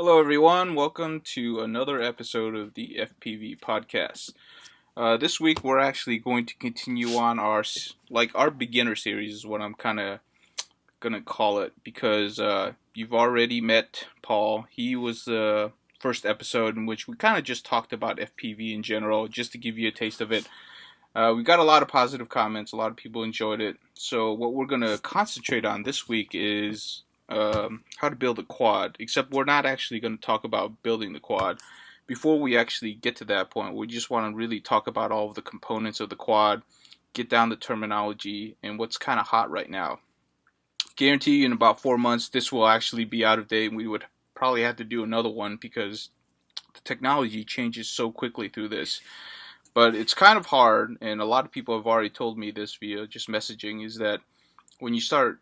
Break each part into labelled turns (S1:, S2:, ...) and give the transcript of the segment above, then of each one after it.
S1: Hello, everyone. Welcome to another episode of the FPV Podcast. This week, we're actually going to continue on our beginner series, is what I'm kind of gonna call it, because you've already met Paul. He was the first episode in which we kind of just talked about FPV in general, just to give you a taste of it. We got a lot of positive comments. A lot of people enjoyed it. So what we're going to concentrate on this week is how to build a quad. Except we're not actually going to talk about building the quad. Before we actually get to that point, we just want to really talk about all of the components of the quad, get down the terminology, and what's kind of hot right now. Guarantee you in about 4 months, this will actually be out of date, and we would probably have to do another one because the technology changes so quickly through this. But it's kind of hard, and a lot of people have already told me this via just messaging, is that when you start,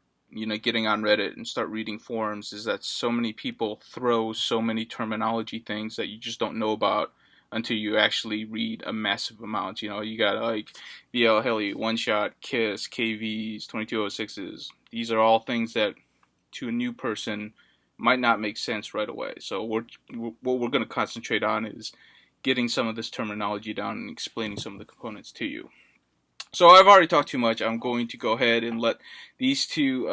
S1: getting on Reddit and start reading forums, is that so many people throw so many terminology things that you just don't know about until you actually read a massive amount. You got like VL Heli, One Shot, KISS, KVs, 2206s. These are all things that to a new person might not make sense right away. So what we're going to concentrate on is getting some of this terminology down and explaining some of the components to you. So I've already talked too much. I'm going to go ahead and let these two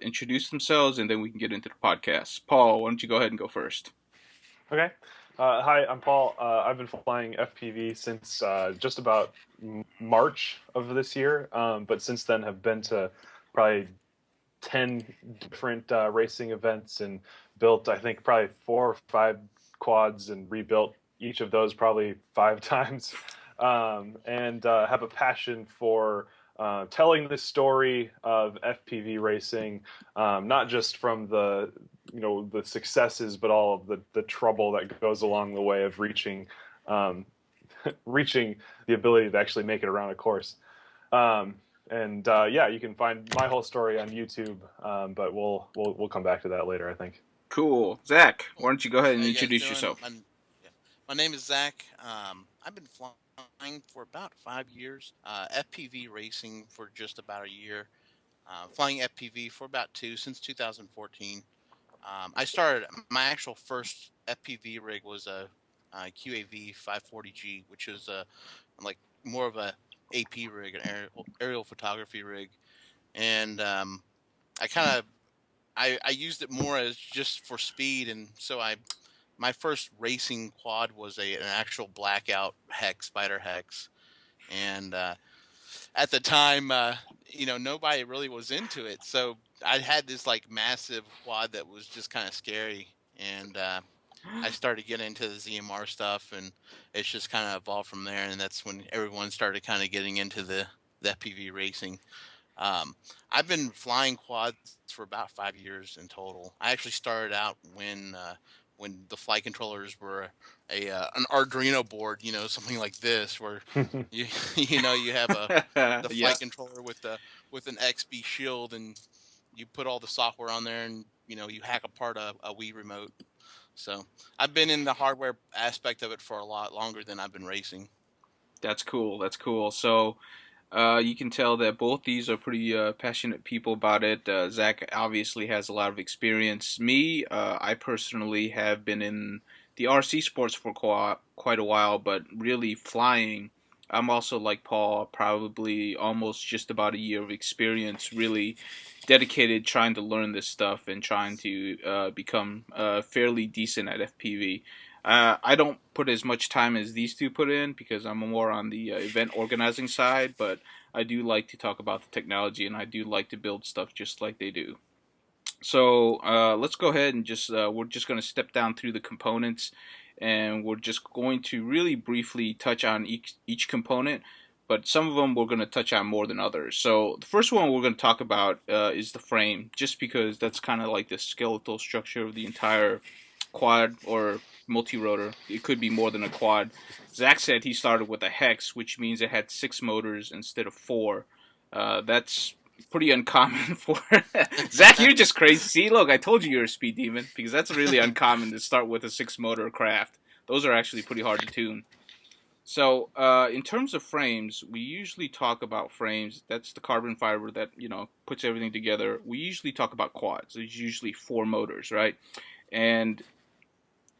S1: introduce themselves, and then we can get into the podcast. Paul, why don't you go ahead and go first?
S2: Okay. Hi, I'm Paul. I've been flying FPV since just about March of this year, but since then have been to probably 10 different racing events and built, I think, probably 4 or 5 quads and rebuilt each of those probably 5 times, and have a passion for telling the story of FPV racing, not just from the successes, but all of the trouble that goes along the way of reaching reaching the ability to actually make it around a course. You can find my whole story on YouTube, but we'll come back to that later, I think.
S1: Cool. Zach, why don't you go ahead and
S3: How you guys
S1: introduce
S3: doing?
S1: yourself?
S3: My name is Zach. I've been flying for about 5 years. FPV racing for just about a year. Flying FPV for about since 2014. I started my actual first FPV rig was a QAV 540G, which is like more of a AP rig, an aerial photography rig, and I kind of I used it more as just for speed, and so my first racing quad was an actual blackout hex, spider hex, and at the time, nobody really was into it, so I had this like massive quad that was just kind of scary, and I started getting into the ZMR stuff, and it's just kind of evolved from there, and that's when everyone started kind of getting into the FPV racing. Um, I've been flying quads for about 5 years in total. I actually started out when the flight controllers were an Arduino board, something like this, where you you have the
S1: Yeah,
S3: flight controller with an XB shield, and you put all the software on there, and you hack apart a Wii remote. So I've been in the hardware aspect of it for a lot longer than I've been racing.
S1: that's cool. That's cool. So you can tell that both these are pretty passionate people about it. Zach obviously has a lot of experience. Me, I personally have been in the RC sports for quite a while, but really flying, I'm also like Paul, probably almost just about a year of experience, really dedicated trying to learn this stuff and trying to become fairly decent at FPV. I don't put as much time as these two put in because I'm more on the event organizing side, but I do like to talk about the technology and I do like to build stuff just like they do. So let's go ahead and we're just going to step down through the components and we're just going to really briefly touch on each component, but some of them we're going to touch on more than others. So the first one we're going to talk about is the frame, just because that's kind of like the skeletal structure of the entire quad or multi-rotor. It could be more than a quad. Zach said he started with a hex, which means it had 6 motors instead of 4. That's pretty uncommon for Zach. You're just crazy. See, look, I told you you're a speed demon because that's really uncommon to start with a 6-motor craft. Those are actually pretty hard to tune. So, in terms of frames, we usually talk about frames. That's the carbon fiber that puts everything together. We usually talk about quads. There's usually 4 motors, right? And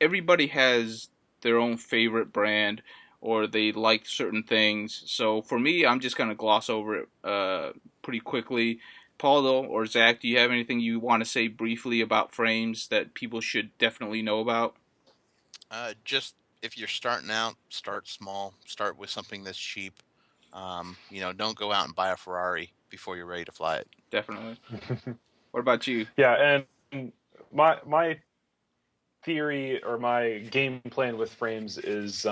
S1: everybody has their own favorite brand or they like certain things. So for me, I'm just gonna gloss over it pretty quickly. Paulo or Zach, do you have anything you want to say briefly about frames that people should definitely know about?
S3: Just if you're starting out, start small. Start with something that's cheap. Don't go out and buy a Ferrari before you're ready to fly it.
S1: Definitely. What about you?
S2: Yeah, and my theory or my game plan with frames is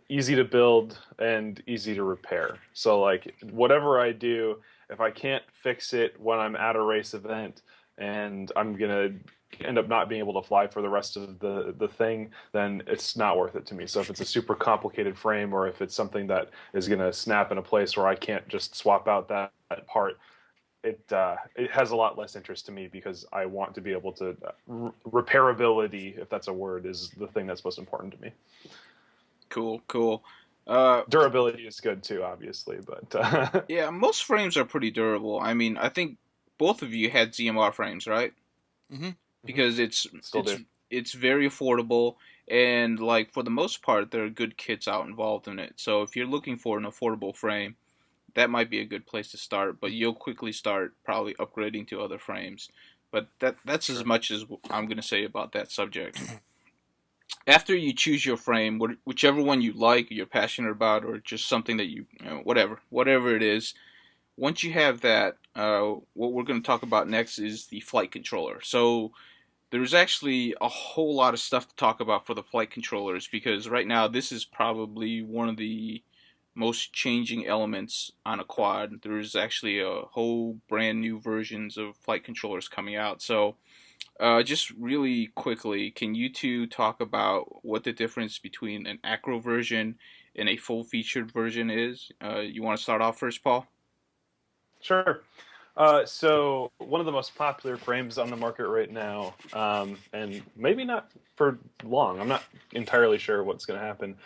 S2: easy to build and easy to repair. So like whatever I do, if I can't fix it when I'm at a race event and I'm gonna end up not being able to fly for the rest of the thing, then it's not worth it to me. So if it's a super complicated frame or if it's something that is gonna snap in a place where I can't just swap out that part, it has a lot less interest to me because I want to be able to repairability, if that's a word, is the thing that's most important to me.
S1: Cool.
S2: Durability is good too, obviously, but
S1: Yeah, most frames are pretty durable. I mean, I think both of you had ZMR frames, right?
S3: Mm-hmm.
S1: Because
S2: Still do.
S1: it's very affordable, and like for the most part, there are good kits out involved in it. So if you're looking for an affordable frame, that might be a good place to start. But you'll quickly start probably upgrading to other frames. But that's as
S2: Sure.
S1: much as I'm gonna say about that subject. After you choose your frame, whichever one you like, you're passionate about, or just something that whatever it is. Once you have that, what we're going to talk about next is the flight controller. So there's actually a whole lot of stuff to talk about for the flight controllers because right now this is probably one of the most changing elements on a quad. There's actually a whole brand new versions of flight controllers coming out. So just really quickly, can you two talk about what the difference between an acro version and a full-featured version is? You want to start off first, Paul?
S2: Sure. So one of the most popular frames on the market right now, and maybe not for long, I'm not entirely sure what's going to happen,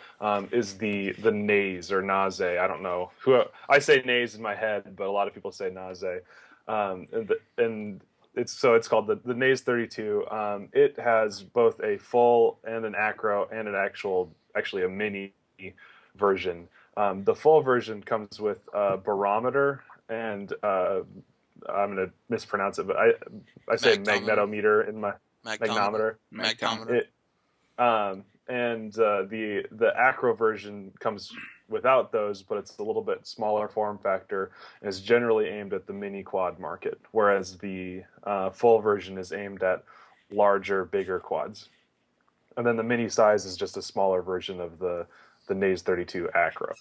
S2: is the Naze or Naze. I don't know who I say Naze in my head, but a lot of people say Naze. And it's called the Naze 32. It has both a full and an acro and an actually a mini version. The full version comes with a barometer and I'm going to mispronounce it, but I say magnetometer in my magnometer.
S3: Magnometer.
S2: And the acro version comes without those, but it's a little bit smaller form factor and is generally aimed at the mini quad market, whereas the full version is aimed at larger, bigger quads. And then the mini size is just a smaller version of the Naze 32 acro.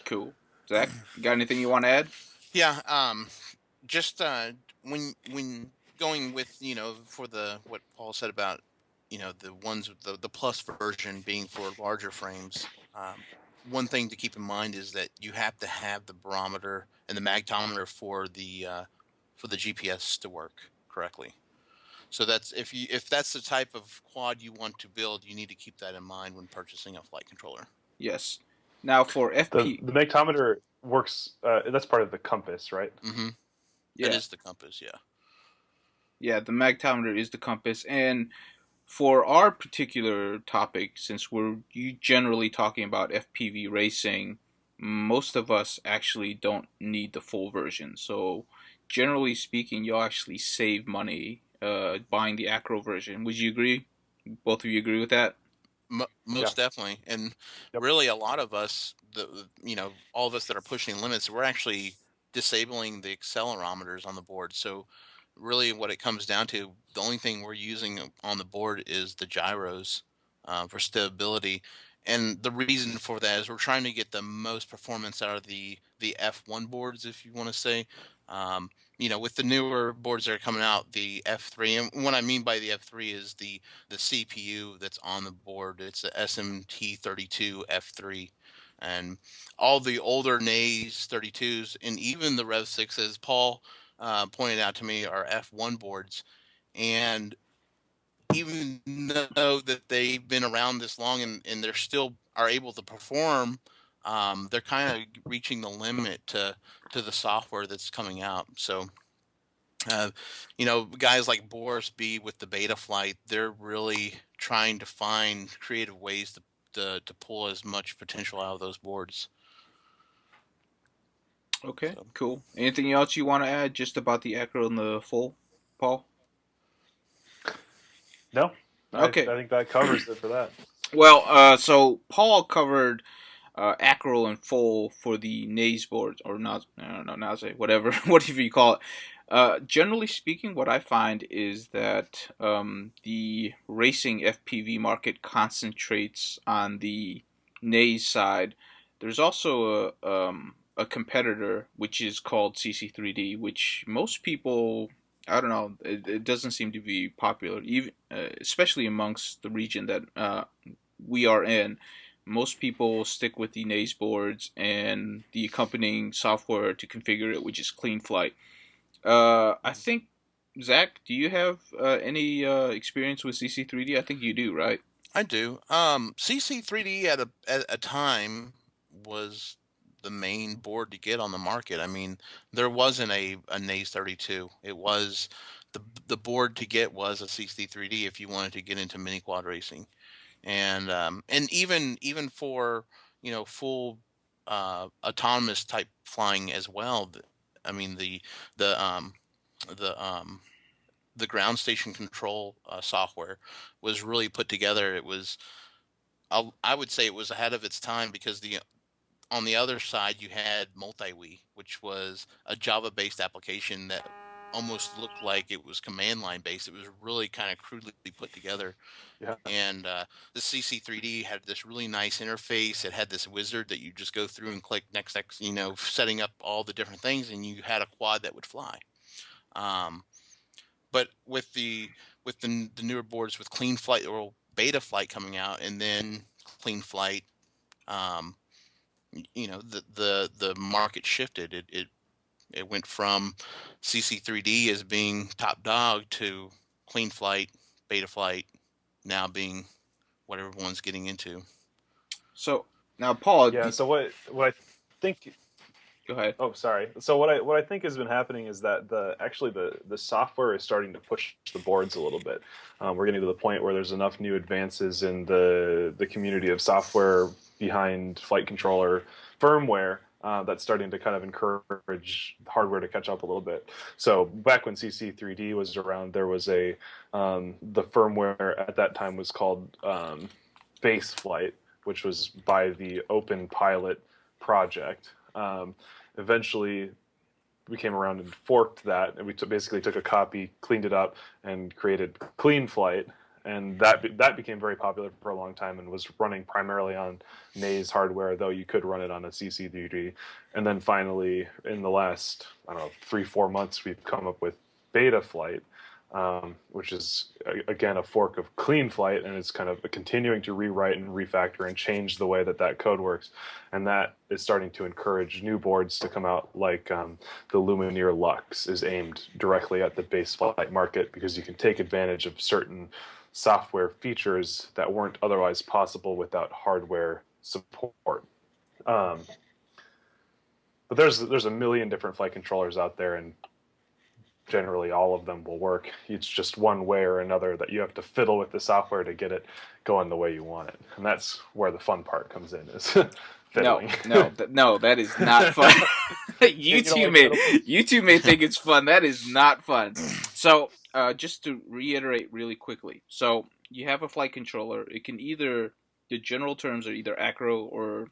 S1: Cool. Zach, you got anything you want to add?
S3: Yeah. Just when going with for what Paul said about the ones with the plus version being for larger frames. One thing to keep in mind is that you have to have the barometer and the magnetometer for the GPS to work correctly. So that's if that's the type of quad you want to build, you need to keep that in mind when purchasing a flight controller.
S1: Yes. Now for
S2: The magnetometer works. That's part of the compass, right?
S3: Mm-hmm.
S1: Yeah.
S3: That is the compass. Yeah.
S1: Yeah, the magnetometer is the compass, and for our particular topic, since we're generally talking about FPV racing, most of us actually don't need the full version. So, generally speaking, you'll actually save money buying the acro version. Would you agree? Both of you agree with that?
S3: Most definitely, and really, a lot of us, all of us that are pushing limits, we're actually disabling the accelerometers on the board. So, really, what it comes down to, the only thing we're using on the board is the gyros for stability, and the reason for that is we're trying to get the most performance out of the F1 boards, if you want to say. With the newer boards that are coming out, the F3, and what I mean by the F3 is the CPU that's on the board. It's the SMT32 F3, and all the older Naze 32s, and even the Rev 6s, Paul pointed out to me, are F1 boards, and even though that they've been around this long and they're still are able to perform, they're kind of reaching the limit to the software that's coming out. So Uh, guys like Boris B with the Beta Flight, they're really trying to find creative ways to pull as much potential out of those boards.
S1: Okay,
S3: So.
S1: cool. Anything else you want to add just about the acro and the full, Paul?
S2: No, I
S1: Okay.
S2: think that covers it for that.
S1: Well, so Paul covered acro and full for the naze boards, or not, I don't know, naze, whatever, whatever you call it. Generally speaking, what I find is that the racing FPV market concentrates on the naze side. There's also a competitor which is called CC3D, which most people, I don't know, it doesn't seem to be popular, even especially amongst the region that we are in. Most people stick with the naze boards and the accompanying software to configure it, which is CleanFlight. I think, Zach, do you have any experience with CC3D? I think you do, right?
S3: I do. CC3D at a time was the main board to get on the market. I mean, there wasn't a NAS 32. It was the board to get was a CC3D if you wanted to get into mini quad racing, and even for full autonomous type flying as well. I mean the the the ground station control software was really put together. It was I would say it was ahead of its time because the on the other side you had MultiWii, which was a Java-based application that almost looked like it was command line based. It was really kind of crudely put together.
S2: Yeah.
S3: And the CC3D had this really nice interface. It had this wizard that you just go through and click next, setting up all the different things, and you had a quad that would fly. But with the newer boards with Clean Flight or Beta Flight coming out, and then Clean Flight, um, the market shifted. It went from CC3D as being top dog to Clean Flight, Beta Flight now being what everyone's getting into.
S1: So now, Paul.
S2: Yeah. So what I think.
S1: Go ahead.
S2: Oh, sorry. So what I think has been happening is that the software is starting to push the boards a little bit. We're getting to the point where there's enough new advances in the community of software behind flight controller firmware that's starting to kind of encourage hardware to catch up a little bit. So back when CC3D was around, there was the firmware at that time was called Base Flight, which was by the Open Pilot project. Eventually, we came around and forked that, and we basically took a copy, cleaned it up, and created Clean Flight, and that became very popular for a long time and was running primarily on NAS hardware, though you could run it on a CC3D. And then finally, in the last 3-4 months, we've come up with Beta Flight, which is again a fork of Clean Flight, and it's kind of continuing to rewrite and refactor and change the way that code works, and that is starting to encourage new boards to come out, like the Lumineer Lux is aimed directly at the base flight market because you can take advantage of certain software features that weren't otherwise possible without hardware support. But there's a million different flight controllers out there, and generally all of them will work. It's just one way or another that you have to fiddle with the software to get it going the way you want it, and that's where the fun part comes in. Is fiddling.
S1: No, that is not fun. you two may think it's fun. That is not fun. So, just to reiterate really quickly, so you have a flight controller. It can the general terms are either acro or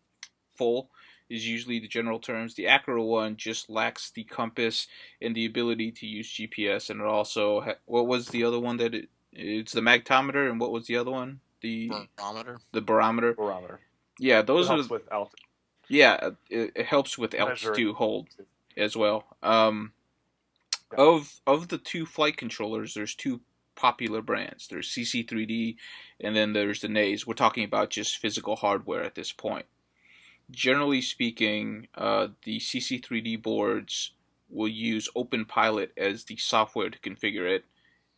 S1: full. Is usually the general terms. The acro one just lacks the compass and the ability to use GPS, and it also what was the other one that it's the magnetometer, and what was the other one? The
S3: barometer.
S1: The barometer.
S2: Barometer.
S1: Yeah, those
S2: it helps with altitude.
S1: Yeah, it helps with altitude hold as well. Of the two flight controllers, there's two popular brands. There's CC3D, and then there's the NAS. We're talking about just physical hardware at this point. Generally speaking, the CC3D boards will use OpenPilot as the software to configure it,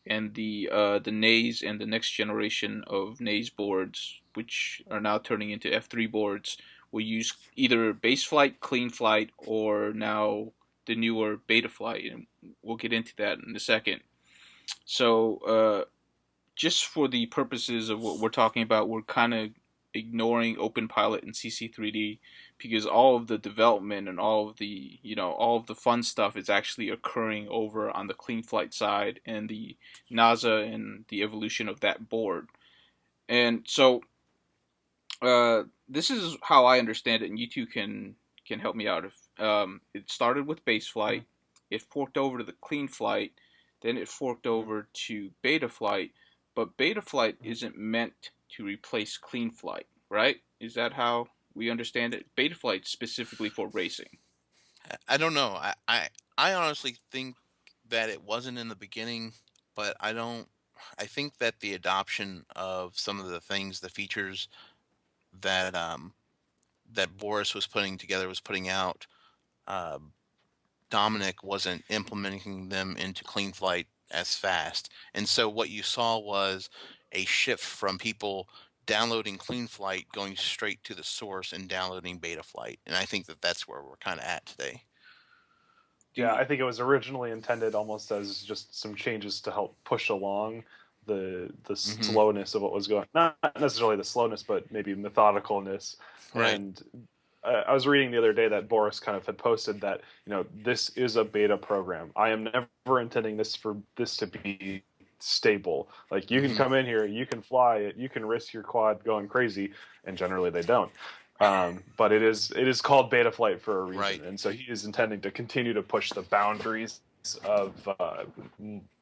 S1: and the NAS and the next generation of NAS boards, which are now turning into F3 boards, will use either base flight, clean flight, or now the newer Betaflight, and we'll get into that in a second. So, just for the purposes of what we're talking about, we're kind of ignoring OpenPilot and CC3D because all of the development and all of the fun stuff is actually occurring over on the CleanFlight side and the NASA and the evolution of that board. And so this is how I understand it, and you two can help me out. If it started with Baseflight, it forked over to the CleanFlight, then it forked over to Betaflight, but Betaflight isn't meant to replace CleanFlight, right? Is that how we understand it? Betaflight specifically for racing.
S3: I don't know. I honestly think that it wasn't in the beginning, but I don't. I think that the adoption of some of the things, the features that that Boris was putting out, uh, Dominic wasn't implementing them into CleanFlight as fast, and so what you saw was a shift from people downloading CleanFlight, going straight to the source and downloading Betaflight, and I think that that's where we're kind of at today.
S2: Yeah, I think it was originally intended almost as just some changes to help push along the slowness of what was going. Not necessarily the slowness, but maybe methodicalness.
S3: Right.
S2: And I was reading the other day that Boris kind of had posted that this is a beta program. I am never intending this to be stable. Like you can come in here, you can fly it, you can risk your quad going crazy, and generally they don't. But it is called Betaflight for a reason,
S3: Right.
S2: and so he is intending to continue to push the boundaries of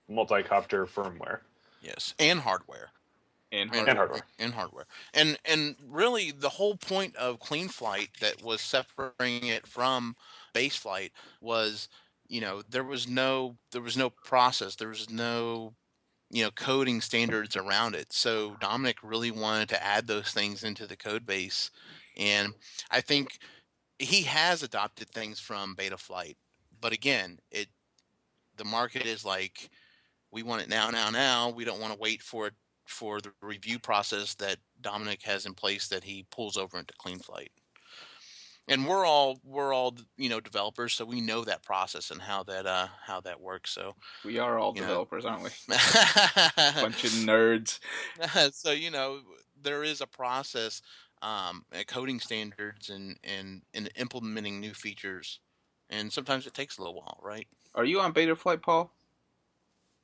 S2: multi-copter firmware.
S3: Yes, and hardware.
S2: And hardware.
S3: And really, the whole point of CleanFlight that was separating it from Baseflight was, there was no process, there was no coding standards around it. So Dominic really wanted to add those things into the code base, and I think he has adopted things from Betaflight. But again, the market is like, we want it now. We don't want to wait for the review process that Dominic has in place that he pulls over into CleanFlight. And we're all developers, so we know that process and how that works. So
S1: we are all developers, aren't we? Bunch of nerds.
S3: So there is a process, coding standards, and implementing new features, and sometimes it takes a little while, right?
S1: Are you on Betaflight, Paul?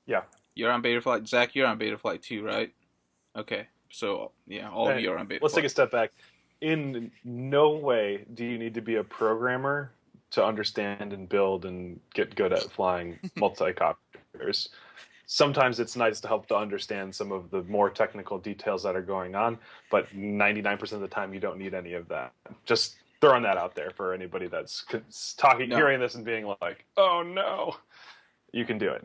S2: Yeah.
S1: You're on Betaflight. Zach, you're on Betaflight too, right? Okay. So, yeah, all of you are on Betaflight.
S2: Let's take a step back. In no way do you need to be a programmer to understand and build and get good at flying multi-copters. Sometimes it's nice to help to understand some of the more technical details that are going on, but 99% of the time you don't need any of that. Just throwing that out there for anybody that's hearing this and being like, oh no. You can do it.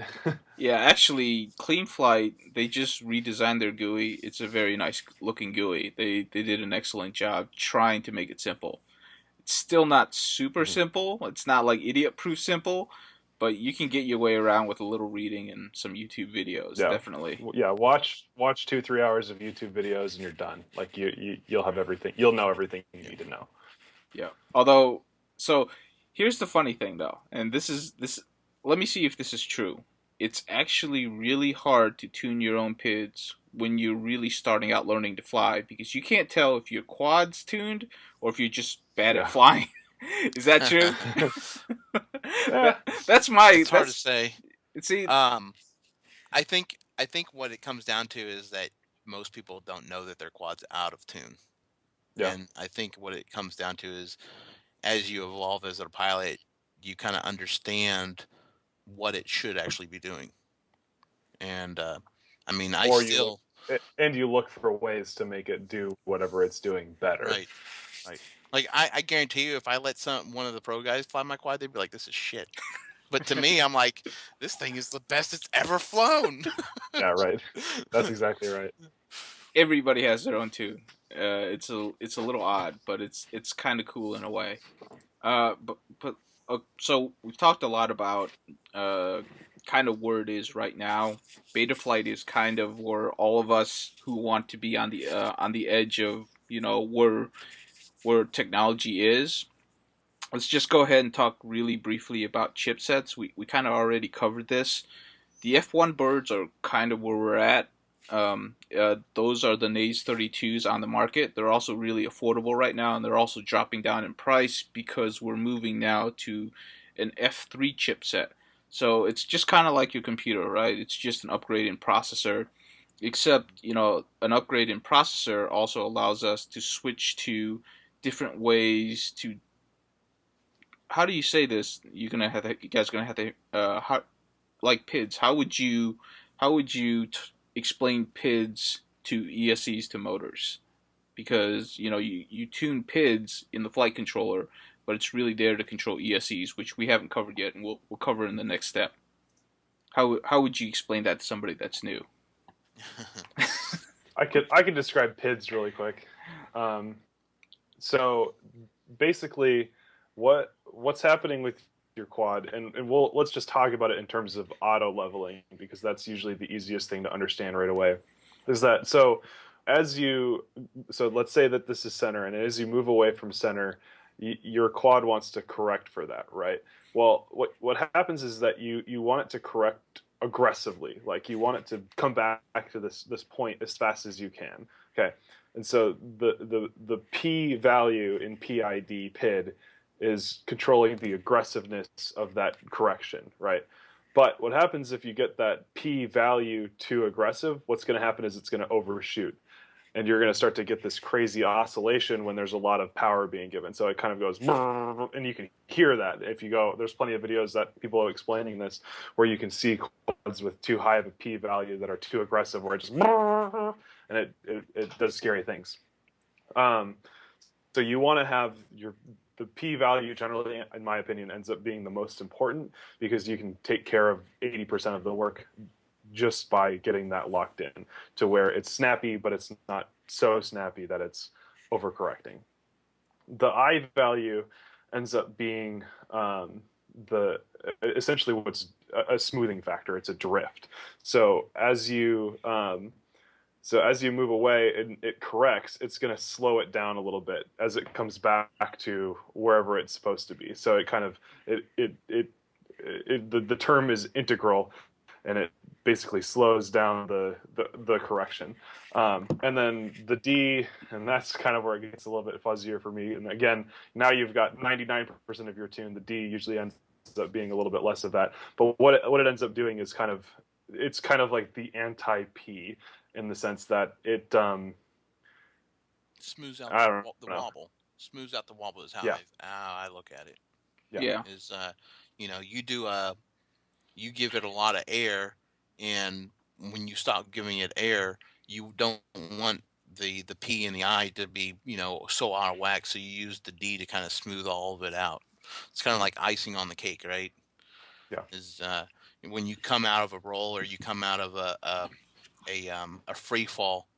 S1: Yeah, actually, CleanFlight, they just redesigned their GUI. It's a very nice looking GUI. They did an excellent job trying to make it simple. It's still not super simple. It's not like idiot-proof simple, but you can get your way around with a little reading and some YouTube videos, definitely.
S2: Yeah, watch 2-3 hours of YouTube videos and you're done. Like you'll have everything. You'll know everything you need to know.
S1: Yeah. Although, so here's the funny thing though, and this. Let me see if this is true. It's actually really hard to tune your own PIDs when you're really starting out learning to fly because you can't tell if your quad's tuned or if you're just bad at flying. Is that true? That's
S3: hard to say.
S1: See,
S3: I think what it comes down to is that most people don't know that their quad's out of tune. Yeah. And I think what it comes down to is, as you evolve as a pilot, you kind of understand what it should actually be doing. And I mean,
S2: you look for ways to make it do whatever it's doing better.
S3: Right. Like I guarantee you, if I let one of the pro guys fly my quad, they'd be like, "This is shit." But to me, I'm like, "This thing is the best it's ever flown."
S2: Yeah, right. That's exactly right.
S1: Everybody has their own tune. It's a little odd, but it's kind of cool in a way. So we've talked a lot about kind of where it is right now. Betaflight is kind of where all of us who want to be on the edge of where technology is. let's just go ahead and talk really briefly about chipsets. We kind of already covered this. The F1 birds are kind of where we're at. Those are the Naze 32s on the market. They're also really affordable right now, and they're also dropping down in price because we're moving now to an F3 chipset. So it's just kind of like your computer, right? It's just an upgrade in processor, except, an upgrade in processor also allows us to switch to different ways to, how do you say this? You guys gonna have to, like PIDs. How would you explain PIDs to ESCs to motors? Because you tune PIDs in the flight controller, but it's really there to control ESCs, which we haven't covered yet, and we'll cover in the next step. How would you explain that to somebody that's new?
S2: I could describe PIDs really quick. So basically, what's happening with your quad, and let's just talk about it in terms of auto leveling, because that's usually the easiest thing to understand right away. Is that so? Let's say that this is center, and as you move away from center, your quad wants to correct for that, right? Well, what happens is that you want it to correct aggressively, like you want it to come back to this point as fast as you can. Okay, and so the P value in PID is controlling the aggressiveness of that correction, right? But what happens if you get that P value too aggressive? What's going to happen is it's going to overshoot, and you're going to start to get this crazy oscillation when there's a lot of power being given. So it kind of goes, and you can hear that if you go. There's plenty of videos that people are explaining this, where you can see quads with too high of a P value that are too aggressive, where it just, and it does scary things. So you want to have the P value generally, in my opinion, ends up being the most important, because you can take care of 80% of the work just by getting that locked in to where it's snappy, but it's not so snappy that it's overcorrecting. The I value ends up being essentially what's a smoothing factor. It's a drift. So as you move away and it corrects, it's going to slow it down a little bit as it comes back to wherever it's supposed to be. So it kind of the term is integral, and it basically slows down the correction. And then the D, and that's kind of where it gets a little bit fuzzier for me. And again, now you've got 99% of your tune. The D usually ends up being a little bit less of that. But what it ends up doing is it's kind of like the anti-P, in the sense that it
S3: smooths out the wobble. Smooths out the wobble is how I look at it.
S1: Yeah.
S3: Is you give it a lot of air, and when you stop giving it air, you don't want the P and the I to be so out of whack. So you use the D to kind of smooth all of it out. It's kind of like icing on the cake, right?
S2: Yeah.
S3: Is when you come out of a roll, or you come out of a free fall,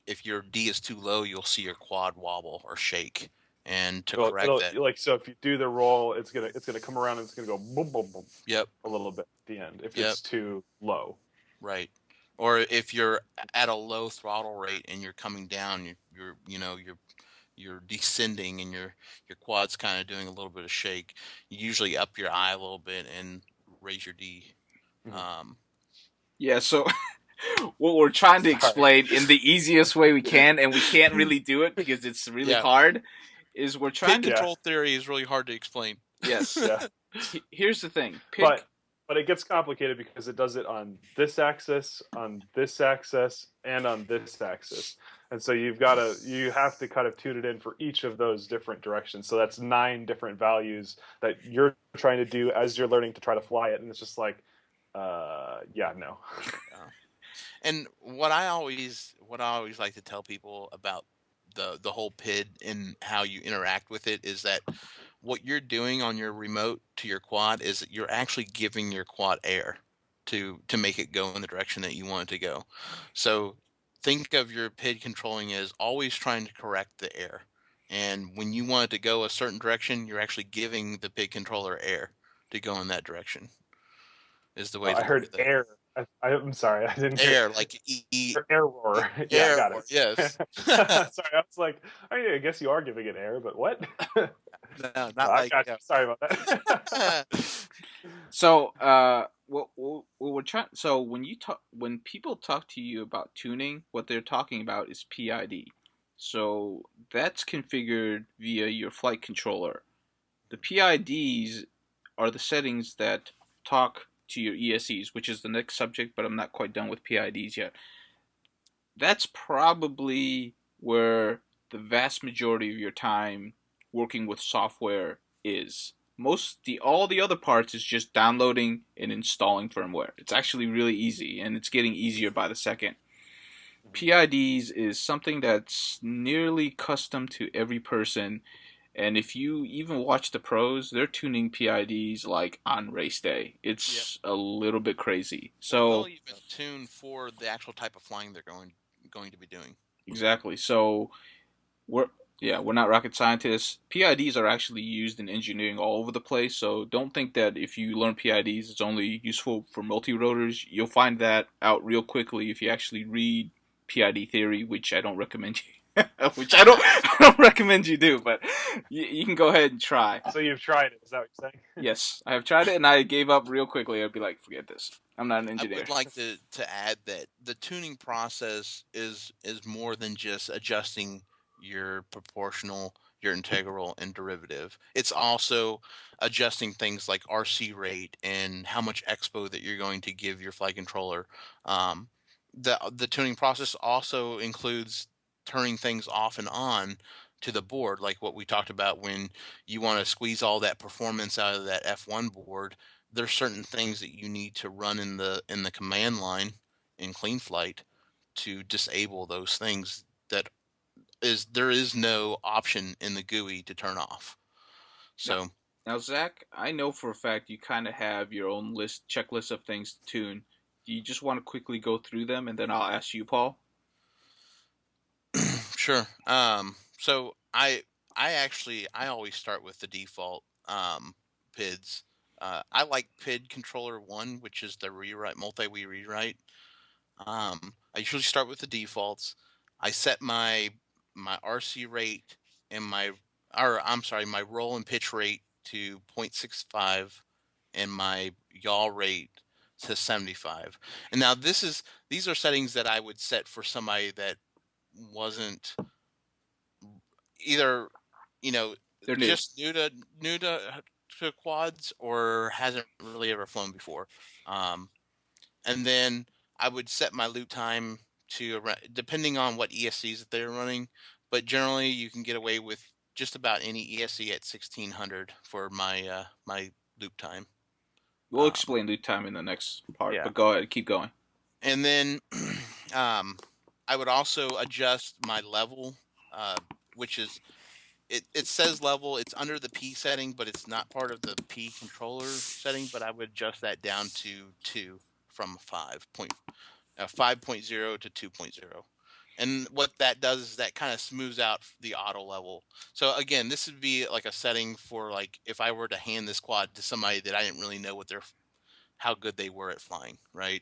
S3: if your D is too low, you'll see your quad wobble or shake. And to correct that,
S2: so if you do the roll, it's gonna come around and it's gonna go boom, boom, boom.
S3: Yep.
S2: A little bit at the end if it's too low.
S3: Right. Or if you're at a low throttle rate and you're coming down, you're descending, and your quad's kind of doing a little bit of shake. You usually up your I a little bit and raise your D.
S2: Mm-hmm.
S1: Yeah. So what we're trying to explain in the easiest way we can, and we can't really do it because it's really hard, is we're trying
S3: PID control theory is really hard to explain.
S1: Yes.
S2: Yeah.
S1: Here's the thing.
S2: But it gets complicated because it does it on this axis, and on this axis. And so you have to kind of tune it in for each of those different directions. So that's 9 different values that you're trying to do as you're learning to try to fly it. And it's just like, no.
S3: And what I always like to tell people about the whole PID and how you interact with it is that what you're doing on your remote to your quad is that you're actually giving your quad air to make it go in the direction that you want it to go. So think of your PID controlling as always trying to correct the air. And when you want it to go a certain direction, you're actually giving the PID controller air to go in that direction. Is the way
S2: I heard air. I'm sorry, I didn't
S3: air
S2: hear
S3: like
S2: air roar. Yeah,
S3: air
S2: got
S3: roar,
S2: it.
S3: yes.
S2: Sorry, I was like, I guess you are giving it air, but what?
S3: No, not
S2: I
S3: like.
S2: got you. Sorry about that.
S1: So, what we're trying. So when people talk to you about tuning, what they're talking about is PID. So that's configured via your flight controller. The PIDs are the settings that talk to your ESCs, which is the next subject, but I'm not quite done with PIDs yet. That's probably where the vast majority of your time working with software is. All the other parts is just downloading and installing firmware. It's actually really easy, and it's getting easier by the second. PIDs is something that's nearly custom to every person, and if you even watch the pros, they're tuning PIDs like on race day. It's a little bit crazy.
S3: Well,
S1: So
S3: they'll even tune for the actual type of flying they're going to be doing.
S1: exactly. So we're we're not rocket scientists. PIDs are actually used in engineering all over the place. So don't think that if you learn PIDs, it's only useful for multi-rotors. You'll find that out real quickly if you actually read PID theory, which I don't recommend you. I don't recommend you do, but you can go ahead and try.
S2: So you've tried it? Is that what you're saying?
S1: Yes, I have tried it and I gave up real quickly. I'd be like, forget this. I'm not an
S3: I
S1: engineer.
S3: would like to add that the tuning process is more than just adjusting your proportional, your integral, and derivative. It's also adjusting things like RC rate and how much expo that you're going to give your flight controller. Um, the tuning process also includes turning things off and on to the board, like what we talked about when you want to squeeze all that performance out of that F1 board. There's certain things that you need to run in the command line in clean flight to disable those things. There is no option in the GUI to turn off. So
S1: Now, Zach, I know for a fact you kind of have your own checklist of things to tune. Do you just want to quickly go through them, and then I'll ask you, Paul?
S3: sure. So I always start with the default PIDs. I like PID controller 1, which is the rewrite multi-wii rewrite. I usually start with the defaults. I set my RC rate and my roll and pitch rate to 0.65 and my yaw rate to 75. And now these are settings that I would set for somebody that wasn't either,
S1: They're new.
S3: just new to quads or hasn't really ever flown before. And then I would set my loop time to depending on what ESCs that they're running, but generally you can get away with just about any ESC at 1600 for my loop time.
S1: We'll explain loop time in the next part,
S2: Yeah.
S1: but go ahead, keep going.
S3: And then I would also adjust my level, which is it says level. It's under the P setting, but it's not part of the P controller setting. But I would adjust that down to 2 from 5.0 to 2.0. And what that does is that kind of smooths out the auto level. So again, this would be like a setting for like if I were to hand this quad to somebody that I didn't really know how good they were at flying, right?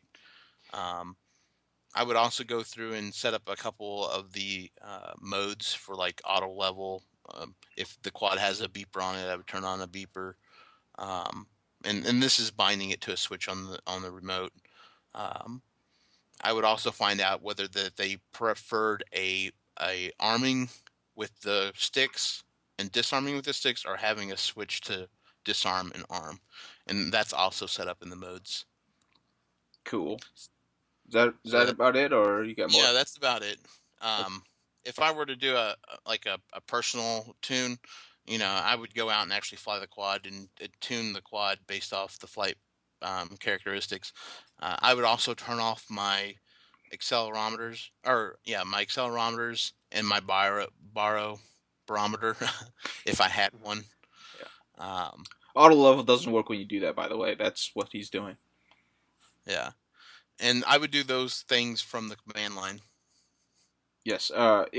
S3: I would also go through and set up a couple of the modes for like auto level. If the quad has a beeper on it, I would turn on a beeper. And this is binding it to a switch on the remote. I would also find out whether they preferred a arming with the sticks and disarming with the sticks, or having a switch to disarm and arm, and that's also set up in the modes.
S1: Cool. Is that about it, or you got more?
S3: Yeah, that's about it. If I were to do a personal tune, I would go out and actually fly the quad and tune the quad based off the flight characteristics. I would also turn off my accelerometers, and my barometer if I had one.
S1: Yeah. Auto level doesn't work when you do that, by the way. That's what he's doing.
S3: Yeah. And I would do those things from the command line.
S1: Yes.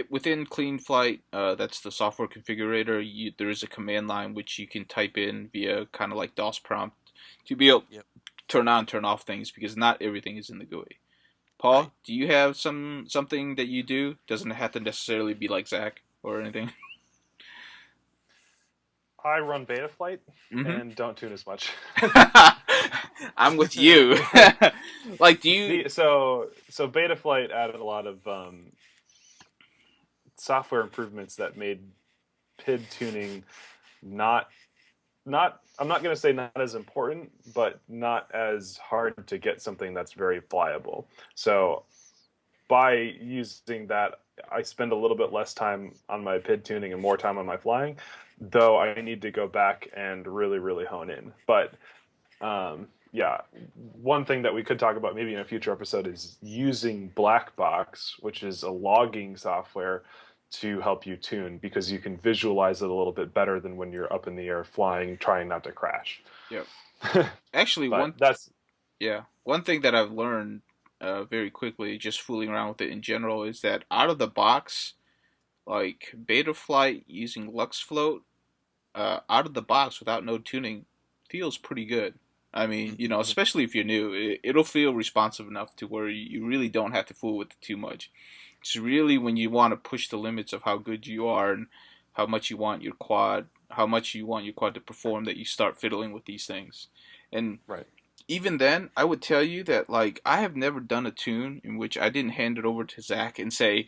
S1: Within Clean Flight, that's the software configurator. There is a command line which you can type in via kind of like DOS prompt to be able to turn on, turn off things, because not everything is in the GUI. Paul, right. Do you have something that you do? Doesn't have to necessarily be like Zach or anything.
S2: I run Betaflight
S1: Mm-hmm.
S2: and don't tune as much.
S1: I'm with you. Like, do you?
S2: So Betaflight added a lot of software improvements that made PID tuning not I'm not going to say not as important, but not as hard to get something that's very flyable. So by using that, I spend a little bit less time on my PID tuning and more time on my flying, though I need to go back and really hone in. But yeah, one thing that we could talk about maybe in a future episode is using Black Box, which is a logging software to help you tune, because you can visualize it a little bit better than when you're up in the air flying, trying not to crash.
S1: Yep. Actually,
S2: But that's
S1: one thing that I've learned very quickly, just fooling around with it in general, is that out of the box, like Betaflight using LuxFloat, out of the box without no tuning, feels pretty good. I mean, especially if you're new, it'll feel responsive enough to where you really don't have to fool with it too much. It's really when you want to push the limits of how good you are and how much you want your quad, to perform, that you start fiddling with these things. And
S2: right.
S1: even then, I would tell you that, like, I have never done a tune in which I didn't hand it over to Zach and say,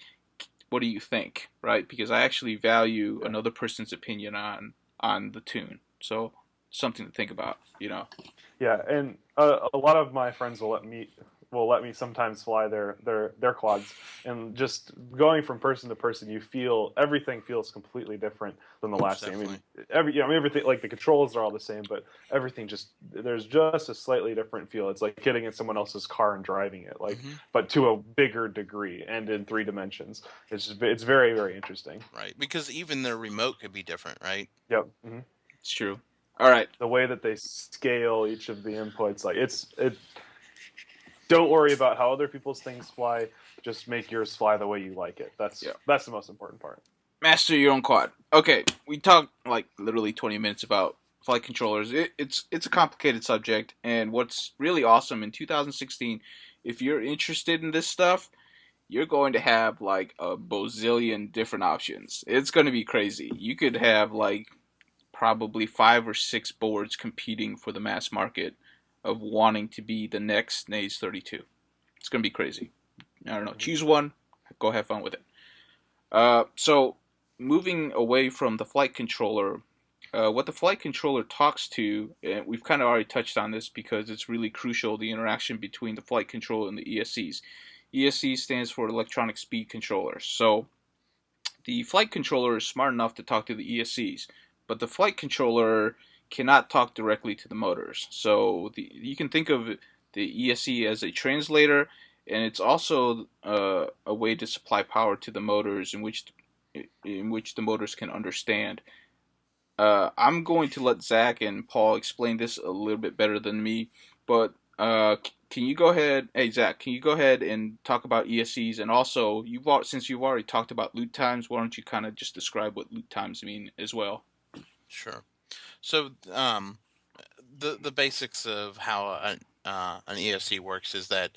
S1: "What do you think?" Right? Because I actually value another person's opinion on the tune. So something to think about.
S2: Yeah, and a lot of my friends will let me sometimes fly their quads, and just going from person to person, everything feels completely different than the last thing. I mean, everything, like the controls are all the same, but everything there's just a slightly different feel. It's like getting in someone else's car and driving it, but to a bigger degree and in 3 dimensions. It's very, very interesting.
S3: Right, because even the remote could be different, right?
S2: Yep. Mm-hmm.
S1: It's true. All right.
S2: The way that they scale each of the inputs, don't worry about how other people's things fly. Just make yours fly the way you like it. That's the most important part.
S1: Master your own quad. Okay, we talked like literally 20 minutes about flight controllers. It's a complicated subject, and what's really awesome in 2016, if you're interested in this stuff, you're going to have like a bazillion different options. It's going to be crazy. You could have like probably 5 or 6 boards competing for the mass market of wanting to be the next Naze 32. It's going to be crazy. I don't know. Choose one. Go have fun with it. So moving away from the flight controller, what the flight controller talks to, and we've kind of already touched on this because it's really crucial, the interaction between the flight controller and the ESCs. ESC stands for Electronic Speed Controller. So the flight controller is smart enough to talk to the ESCs, but the flight controller cannot talk directly to the motors. So you can think of the ESC as a translator, and it's also a way to supply power to the motors in which the motors can understand. I'm going to let Zach and Paul explain this a little bit better than me, but can you go ahead? Hey Zach, can you go ahead and talk about ESCs, and also since you've already talked about loop times, why don't you kind of just describe what loop times mean as well?
S3: Sure. So the basics of how an ESC works is that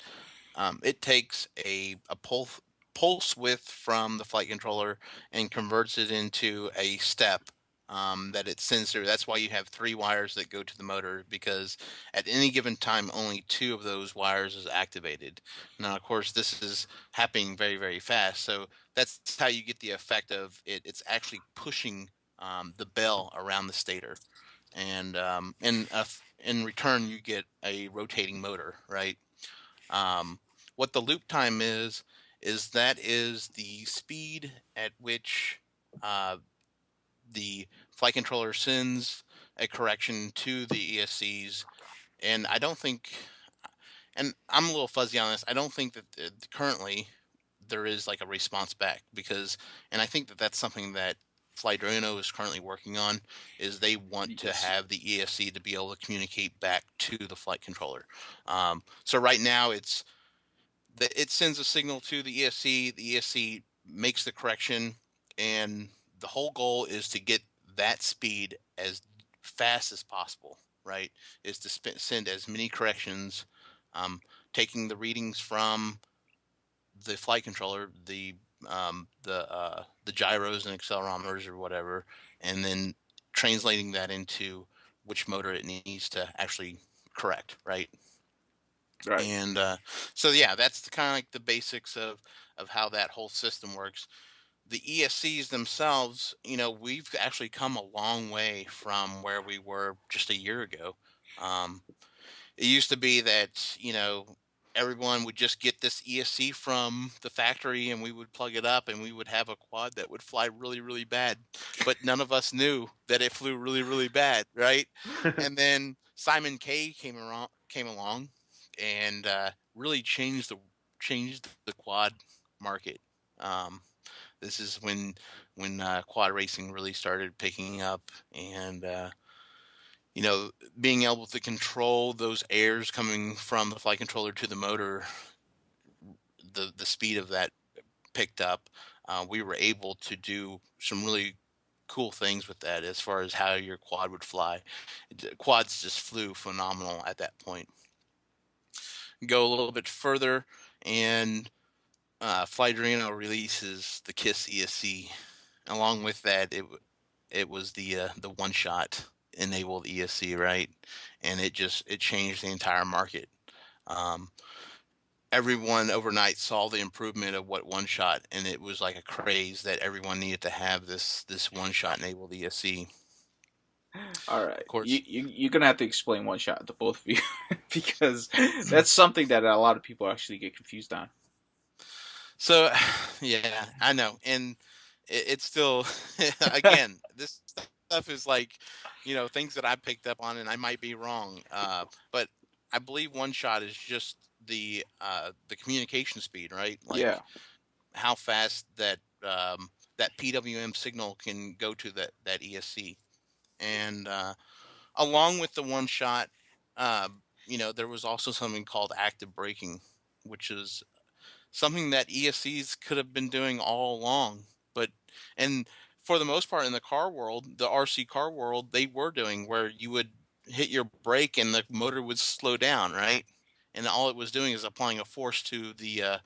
S3: it takes a pulse width from the flight controller and converts it into a step that it sends through. That's why you have 3 wires that go to the motor, because at any given time, only 2 of those wires is activated. Now, of course, this is happening very, very fast. So that's how you get the effect of it. It's actually pushing the bell around the stator. And in return, you get a rotating motor, right? What the loop time is that is the speed at which the flight controller sends a correction to the ESCs. And I don't think, and I'm a little fuzzy on this, I don't think that currently there is like a response back, and I think that that's something that Flightrino is currently working on, is they want to have the ESC to be able to communicate back to the flight controller. So right now it sends a signal to the ESC. The ESC makes the correction, and the whole goal is to get that speed as fast as possible. Right? Is to send as many corrections, taking the readings from the flight controller, the gyros and accelerometers or whatever, and then translating that into which motor it needs to actually correct, right?
S1: Right.
S3: And so yeah, that's kind of like the basics of how that whole system works. The ESCs themselves, we've actually come a long way from where we were just a year ago. Um, it used to be that, everyone would just get this ESC from the factory and we would plug it up and we would have a quad that would fly really, really bad. But none of us knew that it flew really, really bad, right? And then Simon K came along and really changed the quad market. Um, this is when quad racing really started picking up, and being able to control those airs coming from the flight controller to the motor, the speed of that picked up. We were able to do some really cool things with that as far as how your quad would fly. Quads just flew phenomenal at that point. Go a little bit further, and Flightrino releases the KISS ESC. Along with that, it was the one shot enabled ESC, right? And it changed the entire market. Um, Everyone overnight saw the improvement of what one shot, and it was like a craze that everyone needed to have this one shot enabled ESC.
S1: All right,
S3: Of course,
S1: you're gonna have to explain one shot to both of you because that's something that a lot of people actually get confused on.
S3: so yeah, I know, and it's still again, this stuff is like things that I picked up on, and I might be wrong, but I believe one shot is just the communication speed, right? Like
S1: Yeah.
S3: how fast that PWM signal can go to that ESC, and along with the one shot, uh, there was also something called active braking, which is something that ESCs could have been doing all along. But and for the most part in the car world, the RC car world, they were doing where you would hit your brake and the motor would slow down, right? And all it was doing is applying a force to the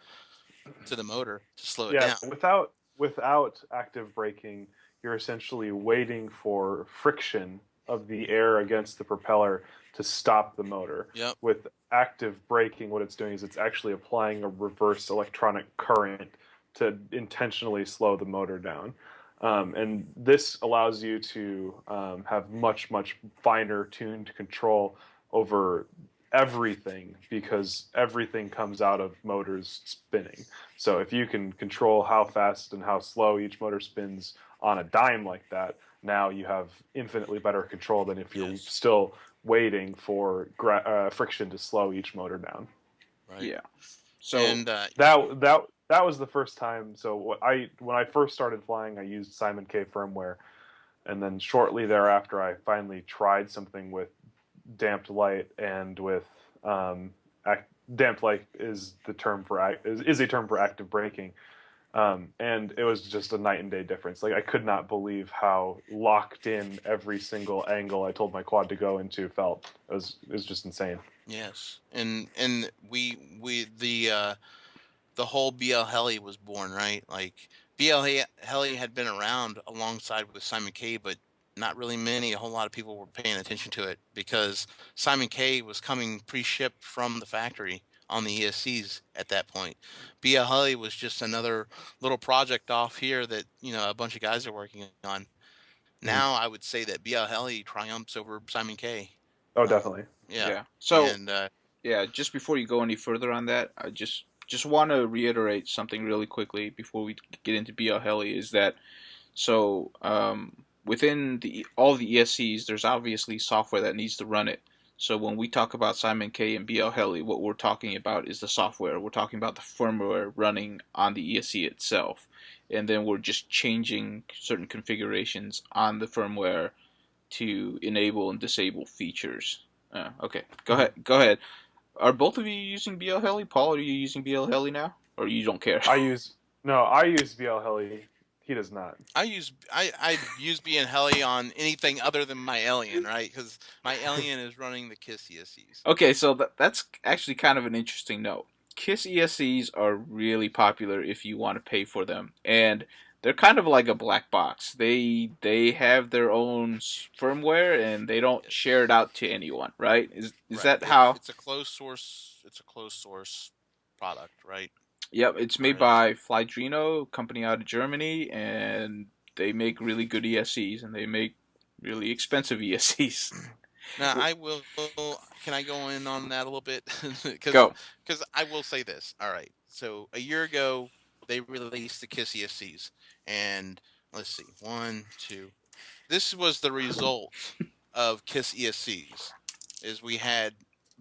S3: motor to slow it
S2: Yeah,
S3: down.
S2: without active braking, you're essentially waiting for friction of the air against the propeller to stop the motor.
S3: Yep.
S2: With active braking, what it's doing is it's actually applying a reverse electronic current to intentionally slow the motor down. And this allows you to have much, much finer tuned control over everything because everything comes out of motors spinning. So if you can control how fast and how slow each motor spins on a dime like that, now you have infinitely better control than if you're still waiting for friction to slow each motor down.
S3: Right.
S1: Yeah. So
S3: and
S2: that was the first time. So when I first started flying, I used Simon K firmware, and then shortly thereafter, I finally tried something with damped light and with damped light is a term for active braking, and it was just a night and day difference. Like I could not believe how locked in every single angle I told my quad to go into felt. It was just insane.
S3: Yes, and we the whole BL Heli was born, right? Like BL Heli had been around alongside with Simon K, but not really a whole lot of people were paying attention to it because Simon K was coming pre-shipped from the factory on the ESCs at that point. BL Heli was just another little project off here that, a bunch of guys are working on. Now I would say that BL Heli triumphs over Simon K.
S2: Oh, definitely.
S3: Yeah.
S1: So
S3: And
S1: yeah, just before you go any further on that, I just want to reiterate something really quickly before we get into BL Heli is that so within all the ESCs, there's obviously software that needs to run it. So when we talk about Simon K and BL Heli, what we're talking about is the software. We're talking about the firmware running on the ESC itself, and then we're just changing certain configurations on the firmware to enable and disable features. Okay, go ahead. Go ahead. Are both of you using BL Heli? Paul, are you using BL Heli now, or you don't care?
S2: I use BL Heli. He does not.
S3: I use BL Heli on anything other than my Alien, right? Because my Alien is running the KISS ESCs.
S1: Okay, so that's actually kind of an interesting note. KISS ESCs are really popular if you want to pay for them, and they're kind of like a black box. They have their own firmware and they don't share it out to anyone, right? Is
S3: Right.
S1: that how?
S3: It's a closed source. It's a closed source product, right?
S1: Yep, it's
S3: Or
S1: made
S3: is
S1: by Flydrino, company out of Germany, and they make really good ESCs and they make really expensive ESCs.
S3: now I will. Can I go in on that a little bit? Because
S1: Go.
S3: I will say this. All right. So a year ago they released the Kiss ESCs, and let's see, one, two. This was the result of Kiss ESCs. Is we had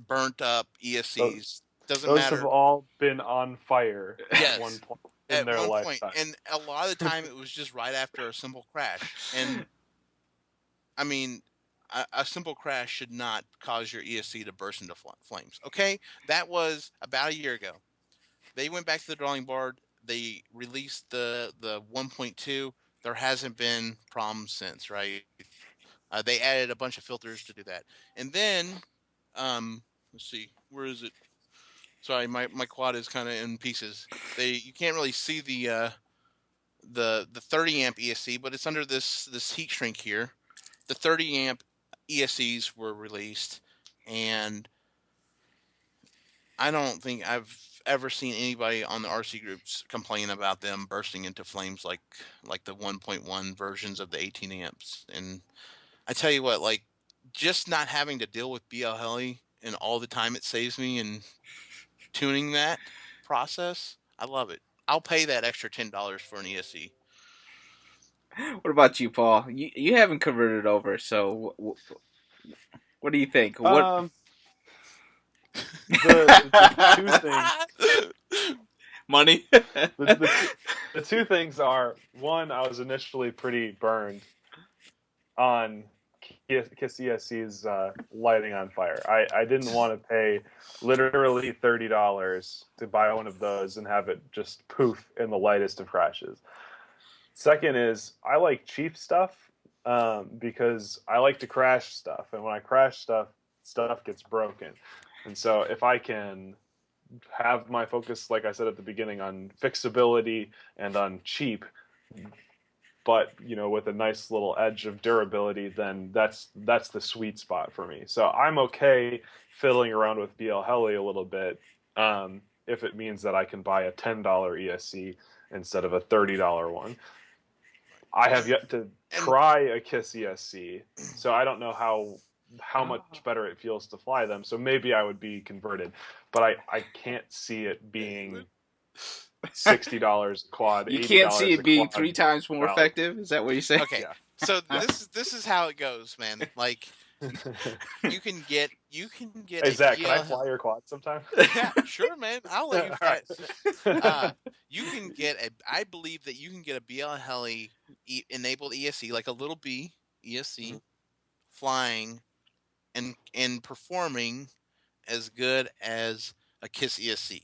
S3: burnt up
S2: Those,
S3: ESCs. Doesn't
S2: those have
S3: matter.
S2: all been on fire at one
S3: Yes,
S2: point in
S3: at
S2: their
S3: one point,
S2: lifetime.
S3: and a lot of the time it was just right after a simple crash. And I mean, a simple crash should not cause your ESC to burst into flames. Okay, that was about a year ago. They went back to the drawing board. They released the 1.2. There hasn't been problems since, right? They added a bunch of filters to do that, and then let's see, where is it? Sorry, my quad is kind of in pieces. You can't really see the 30 amp ESC, but it's under this heat shrink here. The 30 amp ESCs were released, and I don't think I've ever seen anybody on the RC groups complain about them bursting into flames like the 1.1 versions of the 18 amps. And I tell you what, like just not having to deal with BL Heli and all the time it saves me in tuning that process, I love it. I'll pay that extra $10 for an ESC.
S1: What about you, Paul? You haven't converted over, so what do you think? What?
S2: Um, the two things,
S1: Money?
S2: the two things are, one, I was initially pretty burned on Kiss ESC's lighting on fire. I didn't want to pay literally $30 to buy one of those and have it just poof in the lightest of crashes. Second is, I like cheap stuff because I like to crash stuff, and when I crash stuff gets broken. And so if I can have my focus, like I said at the beginning, on fixability and on cheap, but with a nice little edge of durability, then that's the sweet spot for me. So I'm okay fiddling around with BL Heli a little bit if it means that I can buy a $10 ESC instead of a $30 one. I have yet to try a Kiss ESC, so I don't know how much better it feels to fly them. So maybe I would be converted, but I can't see it being $60 a quad.
S1: You can't see it being
S2: quad.
S1: 3 times more effective? Is that what you say?
S3: Okay,
S2: Yeah.
S3: So this is how it goes, man. Like you can get
S2: Hey Zach, can I fly your quad sometime?
S3: Yeah, sure, man. I'll let you fly. You can get I believe that you can get a BL Heli enabled ESC, like a little B ESC, flying and performing as good as a Kiss ESC.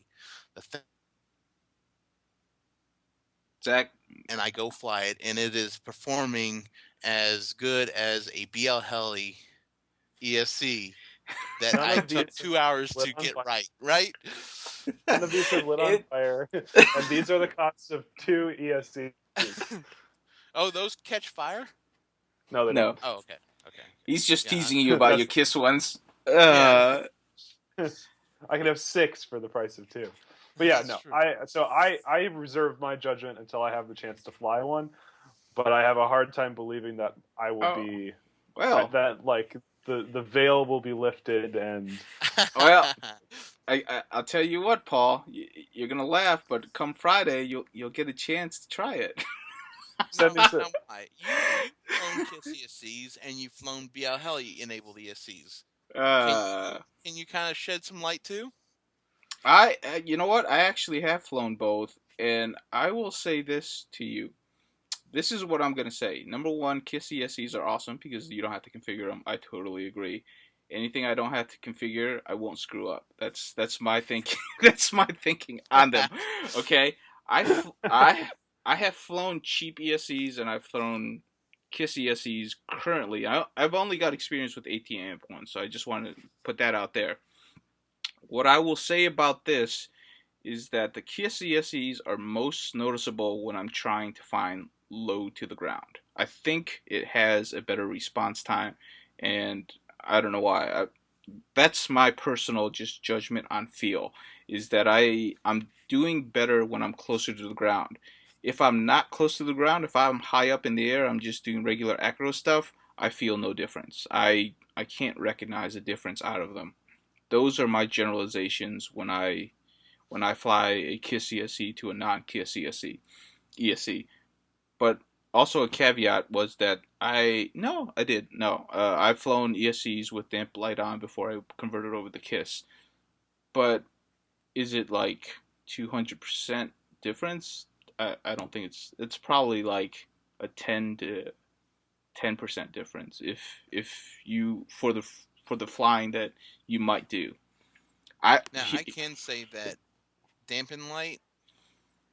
S1: Zach,
S3: and I go fly it, and it is performing as good as a BL Heli ESC that I took 2 hours to get right?
S2: None of these have lit on fire, and these are the costs of 2 ESCs.
S3: Oh, those catch fire?
S2: No, they don't.
S3: Oh, okay.
S1: He's just teasing you about your Kiss ones.
S2: I can have 6 for the price of 2. But yeah, no. I reserve my judgment until I have the chance to fly one, but I have a hard time believing that I will be that like the veil will be lifted and
S1: well, I'll tell you what, Paul, you're gonna laugh, but come Friday you'll get a chance to try it.
S3: You've flown Kiss ESCs and you've flown BL Heli enabled ESCs. Can you kind of shed some light too?
S1: You know what? I actually have flown both, and I will say this to you. This is what I'm going to say. Number one, Kiss ESCs are awesome because you don't have to configure them. I totally agree. Anything I don't have to configure, I won't screw up. That's my thinking. That's my thinking on them. Okay? I have flown cheap ESCs, and I've flown Kiss ESCs currently. I've only got experience with 18 amp ones, so I just want to put that out there. What I will say about this is that the QCSEs are most noticeable when I'm trying to find low to the ground. I think it has a better response time, and I don't know why. That's my personal just judgment on feel, is that I'm doing better when I'm closer to the ground. If I'm not close to the ground, if I'm high up in the air, I'm just doing regular acro stuff, I feel no difference. I can't recognize a difference out of them. Those are my generalizations when I fly a KISS ESC to a non-KISS ESC. But also a caveat was that I've flown ESCs with damp light on before I converted over to KISS. But is it like 200% difference? I don't think it's probably like a 10% difference if you for the flying that you might do.
S3: I can say that dampen light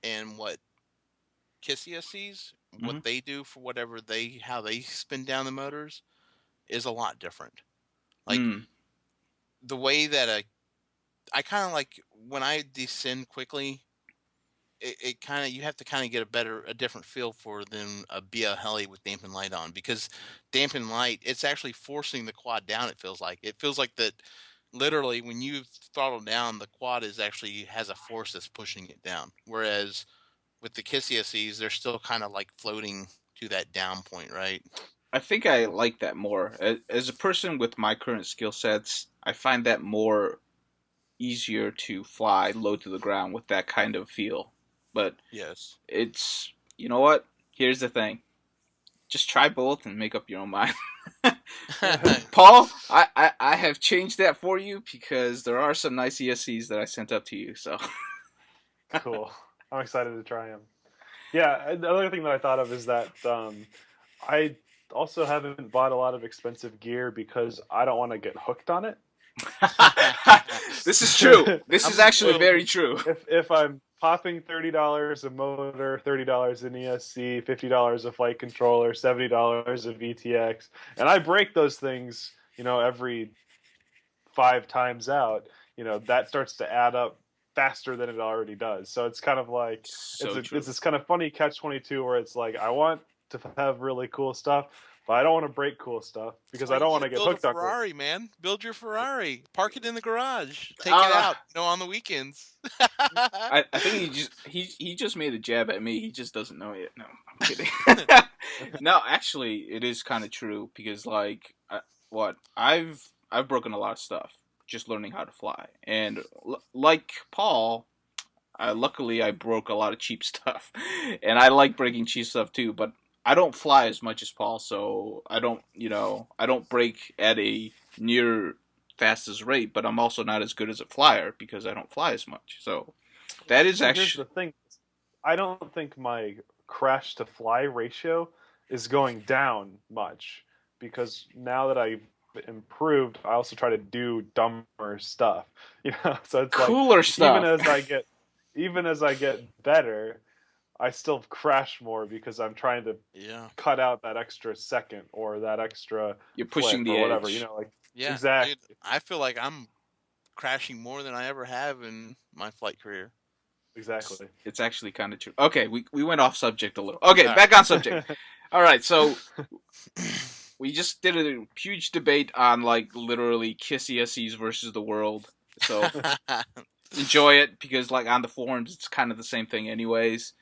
S3: and what KISS ESCs, what they do for how they spin down the motors is a lot different. Like the way that I kind of like when I descend quickly, it kind of, you have to kind of get a different feel for than a BL heli with dampen light on, because dampen light, it's actually forcing the quad down. It feels like that literally when you throttle down, the quad actually has a force that's pushing it down. Whereas with the KISS ESCs, they're still kind of like floating to that down point, right?
S1: I think I like that more. As a person with my current skill sets, I find that more easier to fly low to the ground with that kind of feel. But
S3: yes,
S1: it's, you know what? Here's the thing. Just try both and make up your own mind. Paul, I have changed that for you because there are some nice ESCs that I sent up to you. So
S2: cool. I'm excited to try them. Yeah, the other thing that I thought of is that I also haven't bought a lot of expensive gear because I don't want to get hooked on it.
S1: This is true. This is actually very true.
S2: If I'm popping $30 a motor, $30 an ESC, $50 a flight controller, $70 a VTX, and I break those things, every 5 times out, that starts to add up faster than it already does. So it's kind of like it's this kind of funny catch-22 where it's like I want to have really cool stuff, but I don't want to break cool stuff because I don't want to get hooked up.
S3: Build a Ferrari, man. Build your Ferrari. Park it in the garage. Take it out, on the weekends.
S1: I think he just made a jab at me. He just doesn't know it. No, I'm kidding. No, actually, it is kind of true because I've broken a lot of stuff just learning how to fly, and like Paul, luckily I broke a lot of cheap stuff, and I like breaking cheap stuff too. But I don't fly as much as Paul, so I don't break at a near fastest rate, but I'm also not as good as a flyer because I don't fly as much. So that is actually...
S2: Here's the thing. I don't think my crash to fly ratio is going down much because now that I've improved, I also try to do dumber stuff. So it's
S1: cooler
S2: like,
S1: stuff.
S2: Even as I get better, I still crash more because I'm trying to cut out that extra second or that extra
S1: you're pushing the
S2: or whatever,
S1: edge.
S2: Exactly.
S3: Dude, I feel like I'm crashing more than I ever have in my flight career.
S2: Exactly.
S1: It's actually kind of true. Okay, we went off subject a little. Okay, back on subject. All right, so we just did a huge debate on literally KISS ESCs versus the world. So enjoy it because on the forums it's kind of the same thing anyways.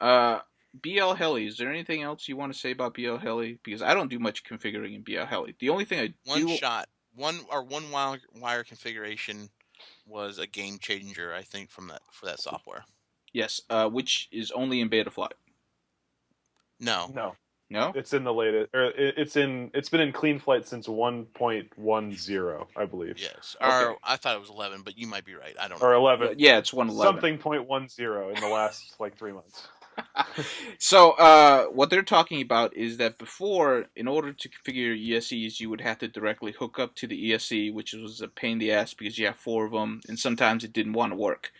S1: BL Heli, is there anything else you want to say about BL Heli? Because I don't do much configuring in BL Heli. The only thing
S3: one wire configuration was a game changer, I think, for that software.
S1: Yes, which is only in Betaflight.
S2: No.
S1: No?
S2: It's in the latest. It's been in Clean Flight since 1.10, I believe.
S3: Yes. Or I thought it was 11, but you might be right. I don't know.
S2: Or 11.
S1: Yeah, it's 111.
S2: Something .10 in the last 3 months.
S1: So, what they're talking about is that before, in order to configure your ESCs, you would have to directly hook up to the ESC, which was a pain in the ass because you have 4 of them, and sometimes it didn't want to work.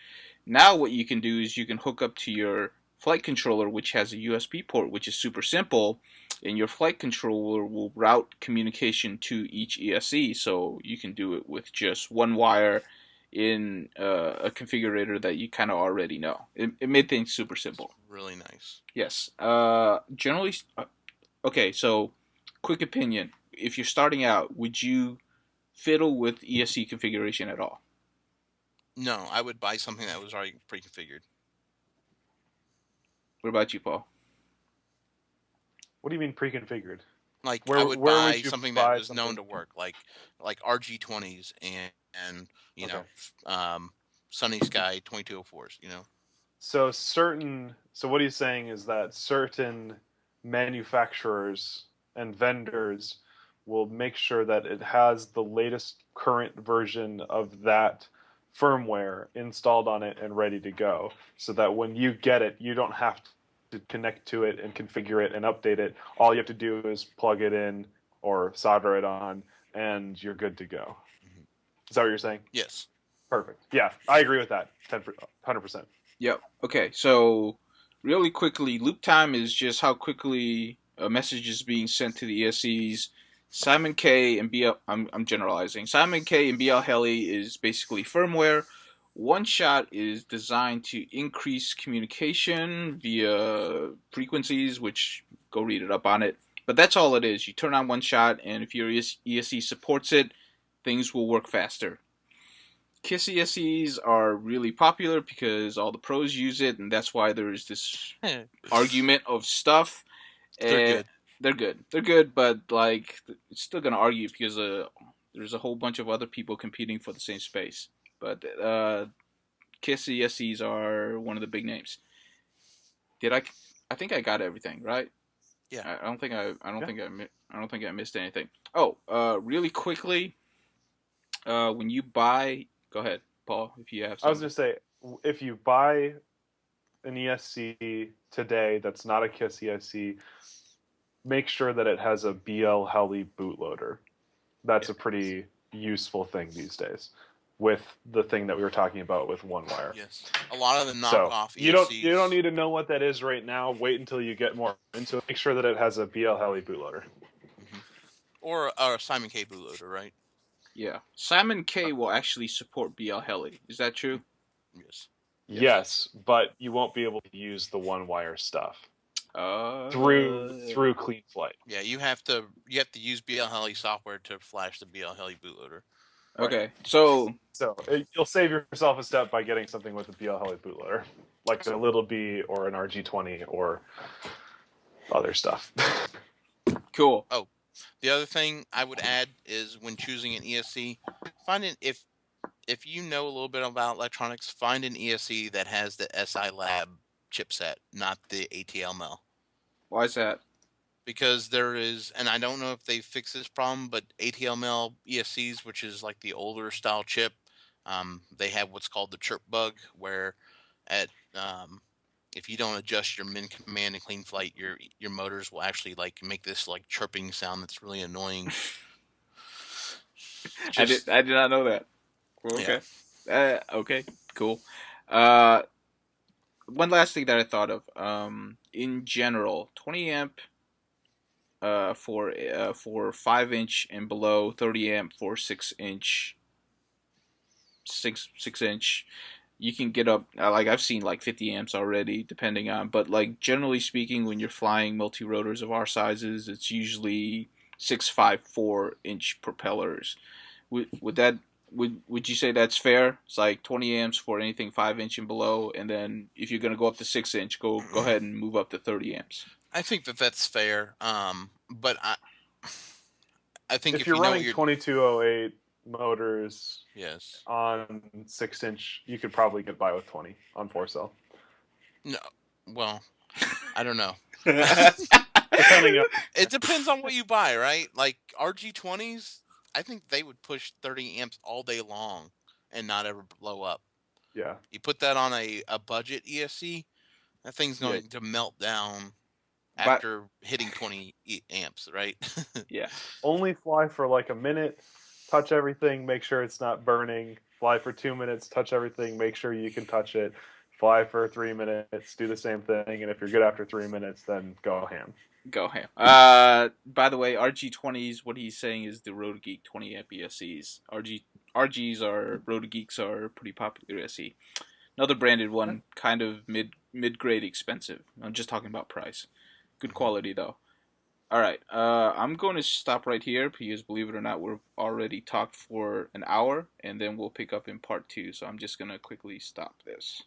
S1: Now what you can do is you can hook up to your flight controller, which has a USB port, which is super simple, and your flight controller will route communication to each ESC, so you can do it with just one wire, in a configurator that you kind of already know. It made things super simple.
S3: Really nice.
S1: Yes. Generally, okay. So, quick opinion: if you're starting out, would you fiddle with ESC configuration at all?
S3: No, I would buy something that was already pre-configured.
S1: What about you, Paul?
S2: What do you mean pre-configured?
S3: Like
S2: Where
S3: I would
S2: would
S3: buy
S2: you
S3: something
S2: buy
S3: that was known
S2: something?
S3: to work, like RG20s and you
S2: Okay.
S3: know, Sunny Sky 2204s. You know.
S2: So what he's saying is that certain manufacturers and vendors will make sure that it has the latest current version of that firmware installed on it and ready to go, so that when you get it, you don't have to connect to it and configure it and update it. All you have to do is plug it in or solder it on, and you're good to go.
S3: Mhm.
S2: Is that what you're saying?
S3: Yes.
S2: Perfect. Yeah, I agree with that. 100%.
S1: Yep. Okay. So, really quickly, loop time is just how quickly a message is being sent to the ESCs. Simon K and BL. I'm generalizing. Simon K and BL Heli is basically firmware. One shot is designed to increase communication via frequencies, which go read it up on it. But that's all it is. You turn on one shot, and if your ESC supports it, things will work faster. Kiss ESCs are really popular because all the pros use it, and that's why there's this argument of stuff.
S3: They're
S1: And
S3: good.
S1: they're good. They're good, but like it's still gonna argue because there's a whole bunch of other people competing for the same space. But Kiss ESCs are one of the big names. Did I? I think I got everything right.
S3: Yeah.
S1: I don't think I. I don't
S2: Yeah.
S1: think I don't think I missed anything. Oh, really quickly. When you buy, go ahead, Paul. If you have
S2: I was
S1: something.
S2: going to say, if you buy an ESC today that's not a KISS ESC, make sure that it has a BL Heli bootloader. That's a pretty useful thing these days with the thing that we were talking about with one wire.
S3: Yes. A lot of the
S2: So
S3: knockoff
S2: you
S3: ESCs.
S2: don't need to know what that is right now. Wait until you get more into it. Make sure that it has a BL Heli bootloader.
S3: Mhm. Or a Simon K bootloader, right?
S1: Yeah. Simon K will actually support BL Heli. Is that true?
S3: Yes.
S2: Yes, but you won't be able to use the one wire stuff through
S1: Uh,
S2: Clean Flight.
S3: Yeah, you have to use BL Heli software to flash the BL Heli bootloader.
S1: okay. So,
S2: So you'll save yourself a step by getting something with a BL Heli bootloader, like a Little B or an RG20 or other stuff.
S1: cool.
S3: Oh, the other thing I would add is when choosing an ESC, find an if you know a little bit about electronics, find an ESC that has the SI Lab chipset, not the ATLML.
S1: Why is that?
S3: Because there is, and I don't know if they fixed this problem, but ATLML ESCs, which is like the older style chip, they have what's called the chirp bug, where at if you don't adjust your min command and clean flight, your motors will actually like make this like chirping sound that's really annoying. Just
S1: I did not know that. Well,
S3: yeah,
S1: okay. Okay. Cool. Uh, one last thing that I thought of. In general, 20 amp. For 5 inch and below, 30 amp for 6 inch, 6 inch. You can get up like I've seen like 50 amps already, depending on. But like generally speaking, when you're flying multi rotors of our sizes, it's usually 6.54 inch propellers. Would that would you say that's fair? It's like 20 amps for anything 5 inch and below, and then if you're gonna go up to 6 inch, go ahead and move up to 30 amps.
S3: I think that that's fair. But I think
S2: If
S3: if
S2: you're
S3: you know what
S2: running
S3: you're
S2: 2208 motors
S3: yes
S2: on 6 inch, you could probably get by with 20 on 4 cell.
S3: no well I don't know.
S2: Depending on
S3: It depends on what you buy, right? Like RG20s, I think they would push 30 amps all day long and not ever blow up.
S2: yeah.
S3: You put that on a budget ESC, that thing's
S2: Yeah.
S3: going to melt down
S1: But
S3: after hitting 20 amps, right?
S1: yeah.
S2: Only fly for like a minute, touch everything, make sure it's not burning. Fly for 2 minutes, touch everything, make sure you can touch it. Fly for 3 minutes, do the same thing, and if you're good after 3 minutes, then go ham.
S1: Go ham. By the way, RG20s, what he's saying is the Road Geek 20 amp ESCs. RGs are Roto Geeks are pretty popular. I see. Another branded one, kind of mid grade expensive. I'm just talking about price. Good quality though. All right, I'm going to stop right here because believe it or not, we've already talked for an hour, and then we'll pick up in part two. So I'm just gonna quickly stop this.